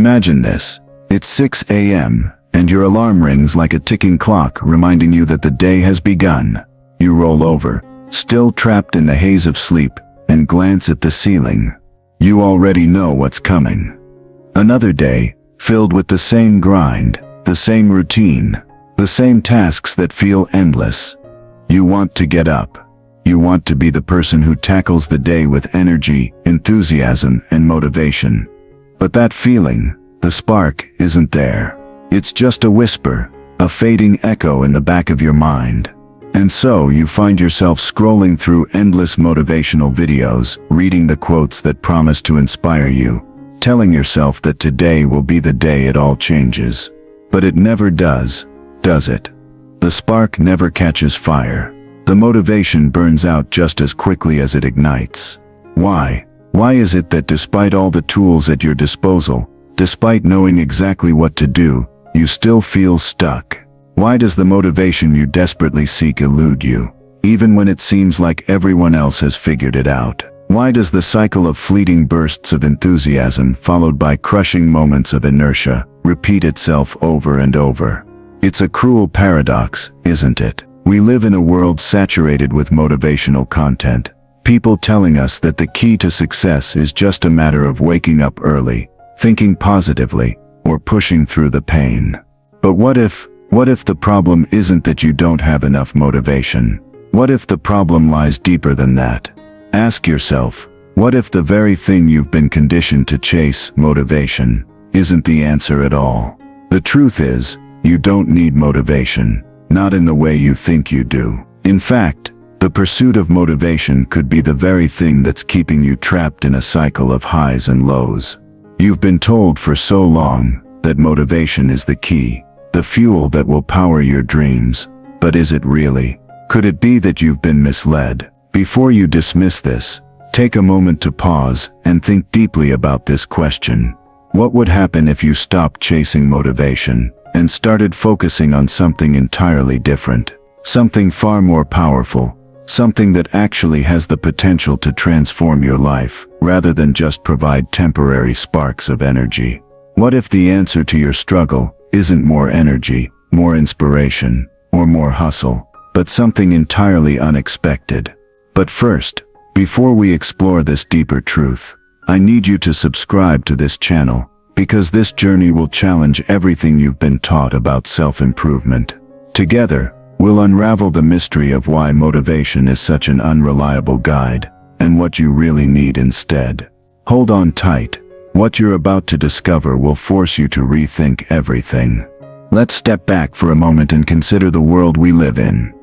Imagine this. It's 6 a.m., and your alarm rings like a ticking clock, reminding you that the day has begun. You roll over, still trapped in the haze of sleep, and glance at the ceiling. You already know what's coming. Another day, filled with the same grind, the same routine, the same tasks that feel endless. You want to get up. You want to be the person who tackles the day with energy, enthusiasm, and motivation. But that feeling, the spark, isn't there. It's just a whisper, a fading echo in the back of your mind. And so you find yourself scrolling through endless motivational videos, reading the quotes that promise to inspire you, telling yourself that today will be the day it all changes. But it never does it? The spark never catches fire. The motivation burns out just as quickly as it ignites. Why? Why is it that despite all the tools at your disposal, despite knowing exactly what to do, you still feel stuck? Why does the motivation you desperately seek elude you, even when it seems like everyone else has figured it out? Why does the cycle of fleeting bursts of enthusiasm followed by crushing moments of inertia repeat itself over and over? It's a cruel paradox, isn't it? We live in a world saturated with motivational content, people telling us that the key to success is just a matter of waking up early, thinking positively, or pushing through the pain. But what if the problem isn't that you don't have enough motivation? What if the problem lies deeper than that? Ask yourself, what if the very thing you've been conditioned to chase, motivation, isn't the answer at all? The truth is, you don't need motivation, not in the way you think you do. In fact, the pursuit of motivation could be the very thing that's keeping you trapped in a cycle of highs and lows. You've been told for so long that motivation is the key, the fuel that will power your dreams. But is it really? Could it be that you've been misled? Before you dismiss this, take a moment to pause and think deeply about this question. What would happen if you stopped chasing motivation and started focusing on something entirely different? Something far more powerful, something that actually has the potential to transform your life, rather than just provide temporary sparks of energy. What if the answer to your struggle isn't more energy, more inspiration, or more hustle, but something entirely unexpected? But first, before we explore this deeper truth, I need you to subscribe to this channel, because this journey will challenge everything you've been taught about self-improvement. Together, we'll unravel the mystery of why motivation is such an unreliable guide, and what you really need instead. Hold on tight. What you're about to discover will force you to rethink everything. Let's step back for a moment and consider the world we live in.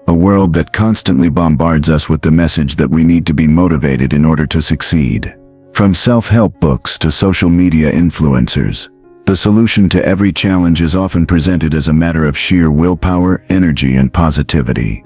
A world that constantly bombards us with the message that we need to be motivated in order to succeed. From self-help books to social media influencers, the solution to every challenge is often presented as a matter of sheer willpower, energy, and positivity.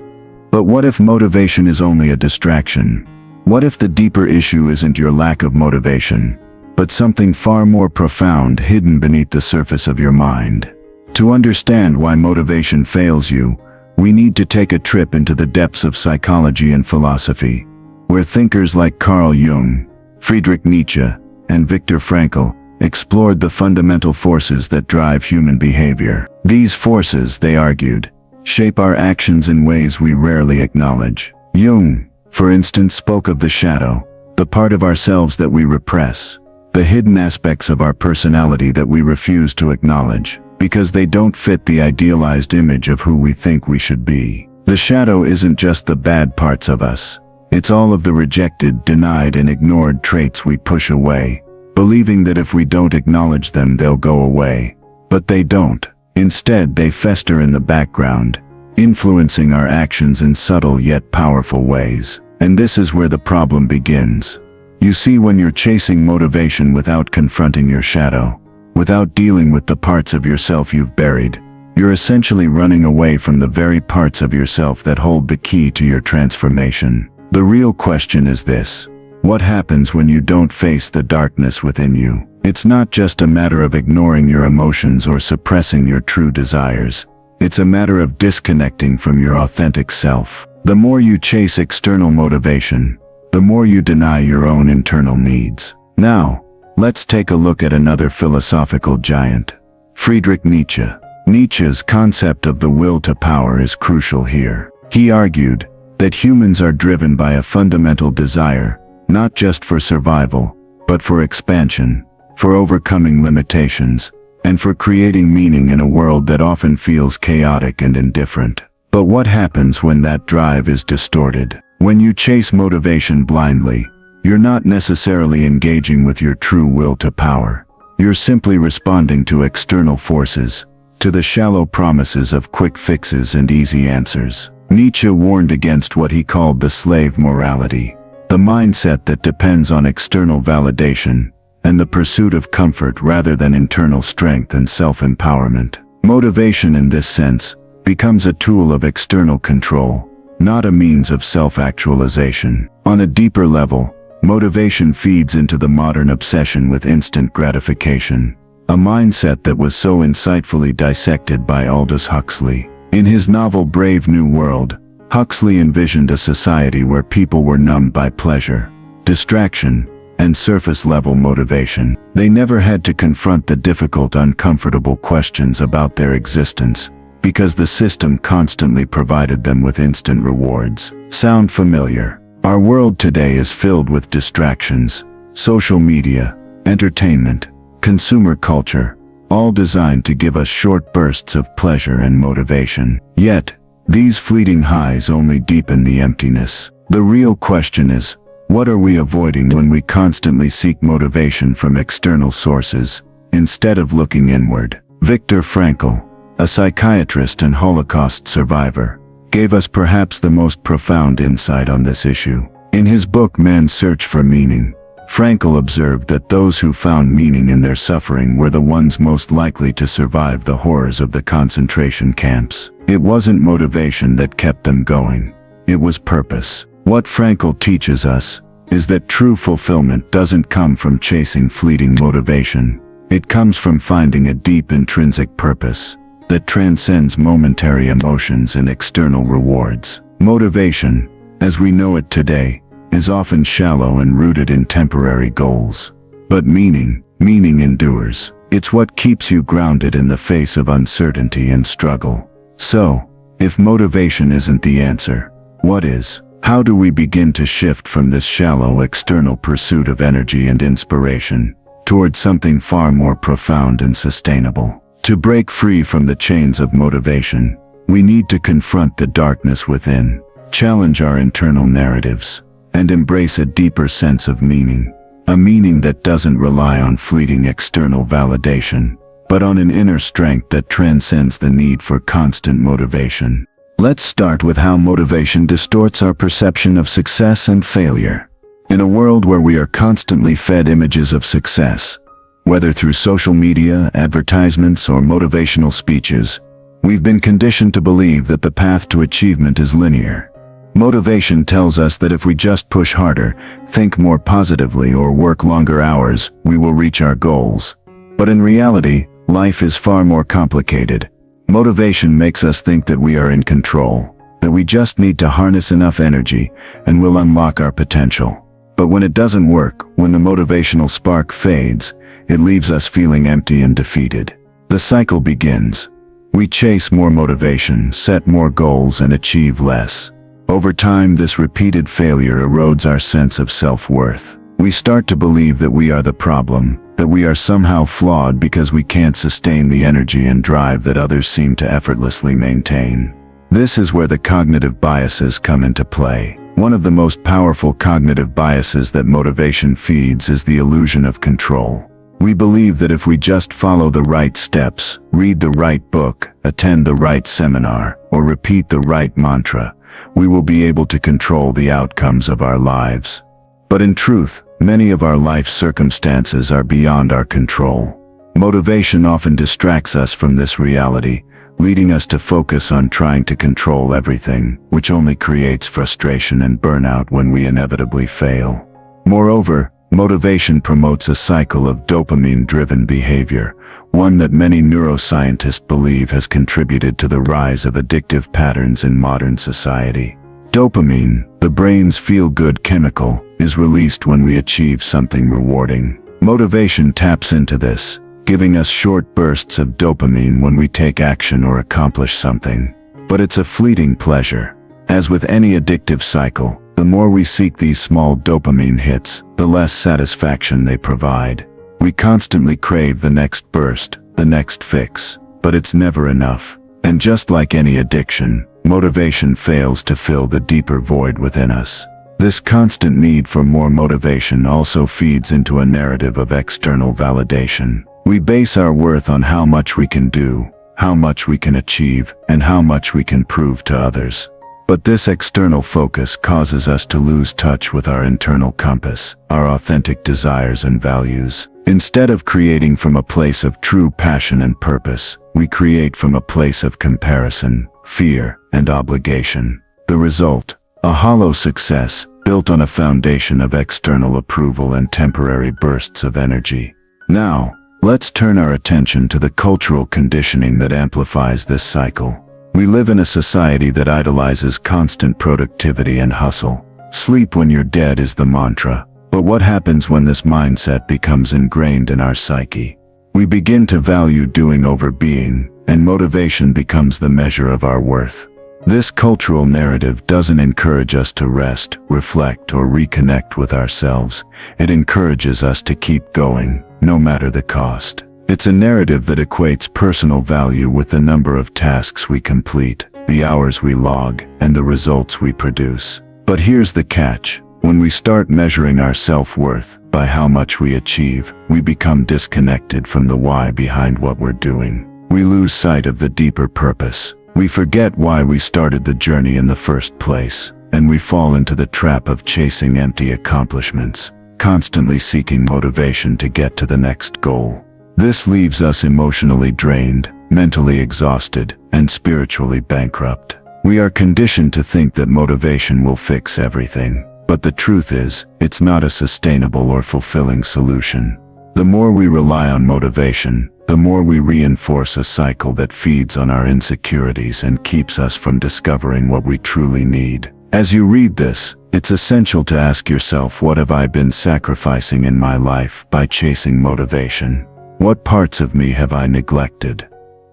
But what if motivation is only a distraction? What if the deeper issue isn't your lack of motivation, but something far more profound hidden beneath the surface of your mind? To understand why motivation fails you, we need to take a trip into the depths of psychology and philosophy, where thinkers like Carl Jung, Friedrich Nietzsche, and Viktor Frankl explored the fundamental forces that drive human behavior. These forces, they argued, shape our actions in ways we rarely acknowledge. Jung, for instance, spoke of the shadow, the part of ourselves that we repress, the hidden aspects of our personality that we refuse to acknowledge, because they don't fit the idealized image of who we think we should be. The shadow isn't just the bad parts of us. It's all of the rejected, denied, and ignored traits we push away, believing that if we don't acknowledge them, they'll go away. But they don't. Instead, they fester in the background, influencing our actions in subtle yet powerful ways. And this is where the problem begins. You see, when you're chasing motivation without confronting your shadow, without dealing with the parts of yourself you've buried, you're essentially running away from the very parts of yourself that hold the key to your transformation. The real question is this: what happens when you don't face the darkness within you? It's not just a matter of ignoring your emotions or suppressing your true desires. It's a matter of disconnecting from your authentic self. The more you chase external motivation, the more you deny your own internal needs. Now, Let's take a look at another philosophical giant, Friedrich Nietzsche. Nietzsche's concept of the will to power is crucial here. He argued that humans are driven by a fundamental desire, not just for survival, but for expansion, for overcoming limitations, and for creating meaning in a world that often feels chaotic and indifferent. But what happens when that drive is distorted? When you chase motivation blindly, you're not necessarily engaging with your true will to power. You're simply responding to external forces, to the shallow promises of quick fixes and easy answers. Nietzsche warned against what he called the slave morality, the mindset that depends on external validation and the pursuit of comfort rather than internal strength and self-empowerment. Motivation in this sense becomes a tool of external control, not a means of self-actualization. On a deeper level, motivation feeds into the modern obsession with instant gratification, a mindset that was so insightfully dissected by Aldous Huxley. In his novel Brave New World, Huxley envisioned a society where people were numbed by pleasure, distraction, and surface-level motivation. They never had to confront the difficult, uncomfortable questions about their existence, because the system constantly provided them with instant rewards. Sound familiar? Our world today is filled with distractions, social media, entertainment, consumer culture, all designed to give us short bursts of pleasure and motivation. Yet, these fleeting highs only deepen the emptiness. The real question is, what are we avoiding when we constantly seek motivation from external sources, instead of looking inward? Viktor Frankl, a psychiatrist and Holocaust survivor, gave us perhaps the most profound insight on this issue. In his book Man's Search for Meaning, Frankl observed that those who found meaning in their suffering were the ones most likely to survive the horrors of the concentration camps. It wasn't motivation that kept them going. It was purpose. What Frankl teaches us is that true fulfillment doesn't come from chasing fleeting motivation. It comes from finding a deep intrinsic purpose that transcends momentary emotions and external rewards. Motivation, as we know it today, is often shallow and rooted in temporary goals. But meaning endures. It's what keeps you grounded in the face of uncertainty and struggle. So, if motivation isn't the answer, what is? How do we begin to shift from this shallow external pursuit of energy and inspiration towards something far more profound and sustainable? To break free from the chains of motivation, we need to confront the darkness within, challenge our internal narratives, and embrace a deeper sense of meaning. A meaning that doesn't rely on fleeting external validation, but on an inner strength that transcends the need for constant motivation. Let's start with how motivation distorts our perception of success and failure. In a world where we are constantly fed images of success, whether through social media, advertisements, or motivational speeches, we've been conditioned to believe that the path to achievement is linear. Motivation tells us that if we just push harder, think more positively, or work longer hours, we will reach our goals. But in reality, life is far more complicated. Motivation makes us think that we are in control, that we just need to harness enough energy, and we'll unlock our potential. But when it doesn't work, when the motivational spark fades, it leaves us feeling empty and defeated. The cycle begins. We chase more motivation, set more goals, and achieve less. Over time, this repeated failure erodes our sense of self-worth. We start to believe that we are the problem, that we are somehow flawed because we can't sustain the energy and drive that others seem to effortlessly maintain. This is where the cognitive biases come into play. One of the most powerful cognitive biases that motivation feeds is the illusion of control. We believe that if we just follow the right steps, read the right book, attend the right seminar, or repeat the right mantra, we will be able to control the outcomes of our lives. But in truth, many of our life circumstances are beyond our control. Motivation often distracts us from this reality, leading us to focus on trying to control everything, which only creates frustration and burnout when we inevitably fail. Moreover, motivation promotes a cycle of dopamine-driven behavior, one that many neuroscientists believe has contributed to the rise of addictive patterns in modern society. Dopamine, the brain's feel-good chemical, is released when we achieve something rewarding. Motivation taps into this, giving us short bursts of dopamine when we take action or accomplish something. But it's a fleeting pleasure. As with any addictive cycle, the more we seek these small dopamine hits, the less satisfaction they provide. We constantly crave the next burst, the next fix, but it's never enough. And just like any addiction, motivation fails to fill the deeper void within us. This constant need for more motivation also feeds into a narrative of external validation. We base our worth on how much we can do, how much we can achieve, and how much we can prove to others. But this external focus causes us to lose touch with our internal compass, our authentic desires and values. Instead of creating from a place of true passion and purpose, we create from a place of comparison, fear, and obligation. The result: a hollow success, built on a foundation of external approval and temporary bursts of energy. Now, let's turn our attention to the cultural conditioning that amplifies this cycle. We live in a society that idolizes constant productivity and hustle. Sleep when you're dead is the mantra. But what happens when this mindset becomes ingrained in our psyche? We begin to value doing over being, and motivation becomes the measure of our worth. This cultural narrative doesn't encourage us to rest, reflect, or reconnect with ourselves. It encourages us to keep going, no matter the cost. It's a narrative that equates personal value with the number of tasks we complete, the hours we log, and the results we produce. But here's the catch. When we start measuring our self-worth by how much we achieve, we become disconnected from the why behind what we're doing. We lose sight of the deeper purpose. We forget why we started the journey in the first place, and we fall into the trap of chasing empty accomplishments, constantly seeking motivation to get to the next goal. This leaves us emotionally drained, mentally exhausted, and spiritually bankrupt. We are conditioned to think that motivation will fix everything. But the truth is, it's not a sustainable or fulfilling solution. The more we rely on motivation, the more we reinforce a cycle that feeds on our insecurities and keeps us from discovering what we truly need. As you read this, it's essential to ask yourself, what have I been sacrificing in my life by chasing motivation? What parts of me have I neglected?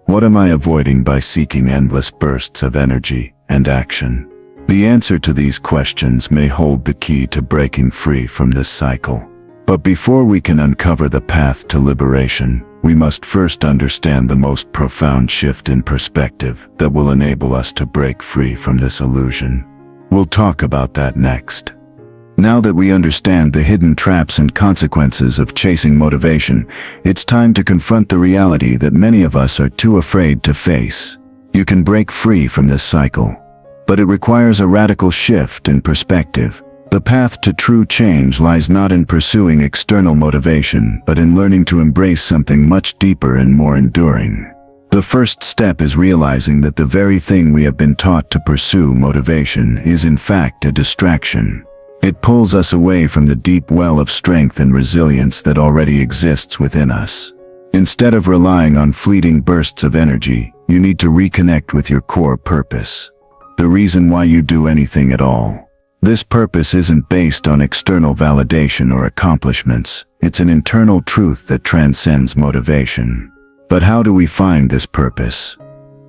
What am I avoiding by seeking endless bursts of energy and action? The answer to these questions may hold the key to breaking free from this cycle. But before we can uncover the path to liberation, we must first understand the most profound shift in perspective that will enable us to break free from this illusion. We'll talk about that next. Now that we understand the hidden traps and consequences of chasing motivation, it's time to confront the reality that many of us are too afraid to face. You can break free from this cycle, but it requires a radical shift in perspective. The path to true change lies not in pursuing external motivation, but in learning to embrace something much deeper and more enduring. The first step is realizing that the very thing we have been taught to pursue, motivation, is in fact a distraction. It pulls us away from the deep well of strength and resilience that already exists within us. Instead of relying on fleeting bursts of energy, you need to reconnect with your core purpose. The reason why you do anything at all. This purpose isn't based on external validation or accomplishments. It's an internal truth that transcends motivation. But how do we find this purpose?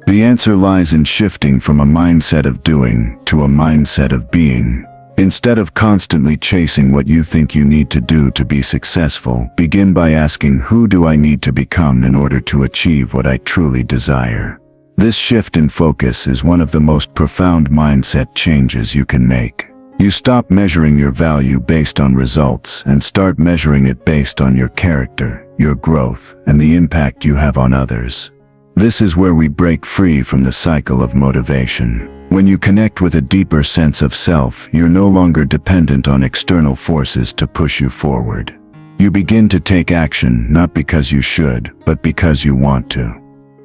The answer lies in shifting from a mindset of doing to a mindset of being. Instead of constantly chasing what you think you need to do to be successful, begin by asking, who do I need to become in order to achieve what I truly desire? This shift in focus is one of the most profound mindset changes you can make. You stop measuring your value based on results and start measuring it based on your character, your growth, and the impact you have on others. This is where we break free from the cycle of motivation. When you connect with a deeper sense of self, you're no longer dependent on external forces to push you forward. You begin to take action not because you should, but because you want to.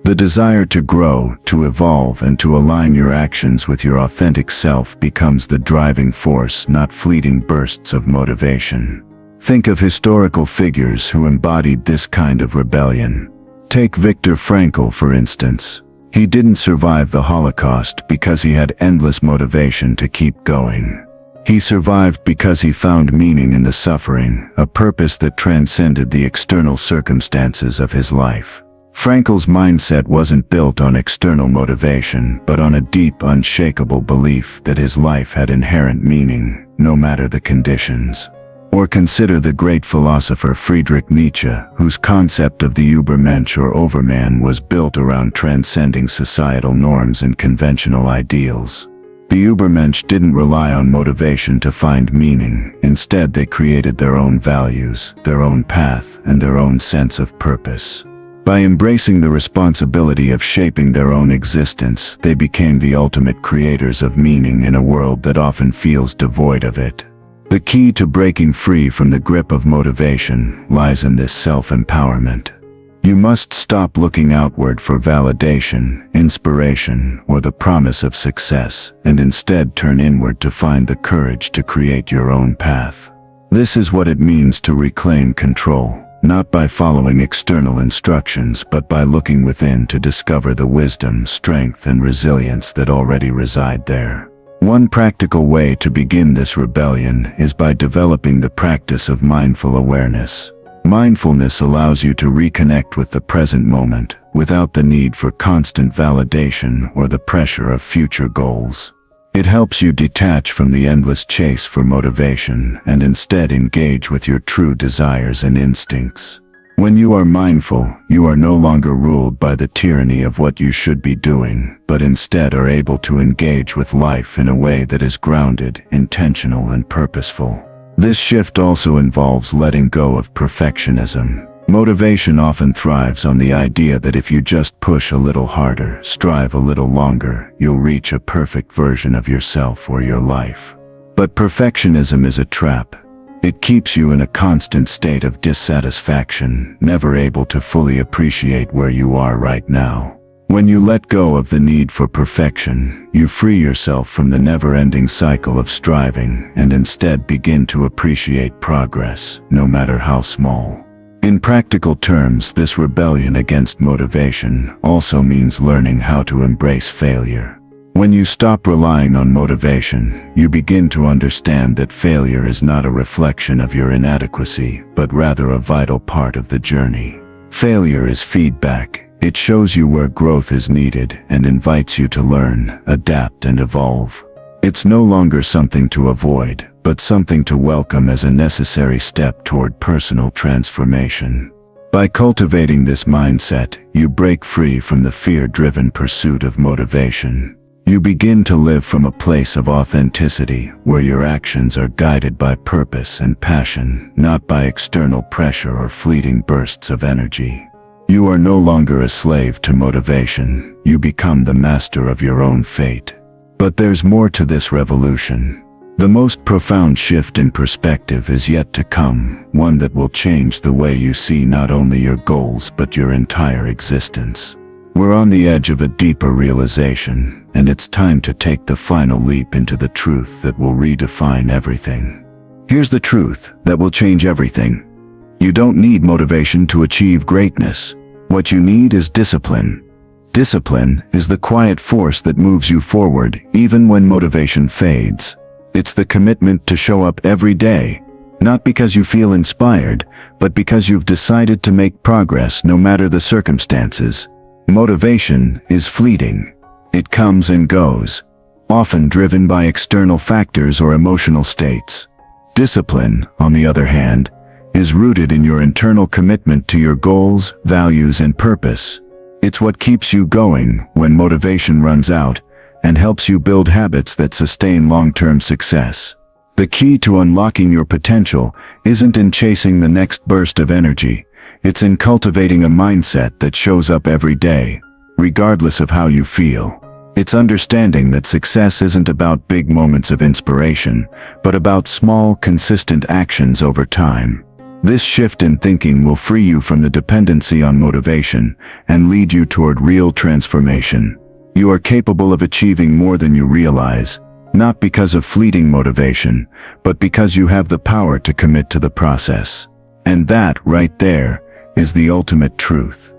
The desire to grow, to evolve, and to align your actions with your authentic self becomes the driving force, not fleeting bursts of motivation. Think of historical figures who embodied this kind of rebellion. Take Viktor Frankl, for instance. He didn't survive the Holocaust because he had endless motivation to keep going. He survived because he found meaning in the suffering, a purpose that transcended the external circumstances of his life. Frankl's mindset wasn't built on external motivation, but on a deep, unshakable belief that his life had inherent meaning, no matter the conditions. Or consider the great philosopher Friedrich Nietzsche, whose concept of the Übermensch or Overman was built around transcending societal norms and conventional ideals. The Übermensch didn't rely on motivation to find meaning. Instead, they created their own values, their own path, and their own sense of purpose. By embracing the responsibility of shaping their own existence, they became the ultimate creators of meaning in a world that often feels devoid of it. The key to breaking free from the grip of motivation lies in this self-empowerment. You must stop looking outward for validation, inspiration, or the promise of success, and instead turn inward to find the courage to create your own path. This is what it means to reclaim control, not by following external instructions, but by looking within to discover the wisdom, strength, and resilience that already reside there. One practical way to begin this rebellion is by developing the practice of mindful awareness. Mindfulness allows you to reconnect with the present moment, without the need for constant validation or the pressure of future goals. It helps you detach from the endless chase for motivation and instead engage with your true desires and instincts. When you are mindful, you are no longer ruled by the tyranny of what you should be doing, but instead are able to engage with life in a way that is grounded, intentional, and purposeful. This shift also involves letting go of perfectionism. Motivation often thrives on the idea that if you just push a little harder, strive a little longer, you'll reach a perfect version of yourself or your life. But perfectionism is a trap. It keeps you in a constant state of dissatisfaction, never able to fully appreciate where you are right now. When you let go of the need for perfection, you free yourself from the never-ending cycle of striving and instead begin to appreciate progress, no matter how small. In practical terms, this rebellion against motivation also means learning how to embrace failure. When you stop relying on motivation, you begin to understand that failure is not a reflection of your inadequacy, but rather a vital part of the journey. Failure is feedback. It shows you where growth is needed and invites you to learn, adapt, and evolve. It's no longer something to avoid, but something to welcome as a necessary step toward personal transformation. By cultivating this mindset, you break free from the fear-driven pursuit of motivation. You begin to live from a place of authenticity, where your actions are guided by purpose and passion, not by external pressure or fleeting bursts of energy. You are no longer a slave to motivation. You become the master of your own fate. But there's more to this revolution. The most profound shift in perspective is yet to come, one that will change the way you see not only your goals but your entire existence. We're on the edge of a deeper realization, and it's time to take the final leap into the truth that will redefine everything. Here's the truth that will change everything. You don't need motivation to achieve greatness. What you need is discipline. Discipline is the quiet force that moves you forward even when motivation fades. It's the commitment to show up every day, not because you feel inspired, but because you've decided to make progress no matter the circumstances. Motivation is fleeting. It comes and goes, often driven by external factors or emotional states. Discipline, on the other hand, is rooted in your internal commitment to your goals, values, and purpose. It's what keeps you going when motivation runs out and helps you build habits that sustain long-term success. The key to unlocking your potential isn't in chasing the next burst of energy. It's in cultivating a mindset that shows up every day, regardless of how you feel. It's understanding that success isn't about big moments of inspiration, but about small, consistent actions over time. This shift in thinking will free you from the dependency on motivation and lead you toward real transformation. You are capable of achieving more than you realize, not because of fleeting motivation, but because you have the power to commit to the process. And that, right there, is the ultimate truth.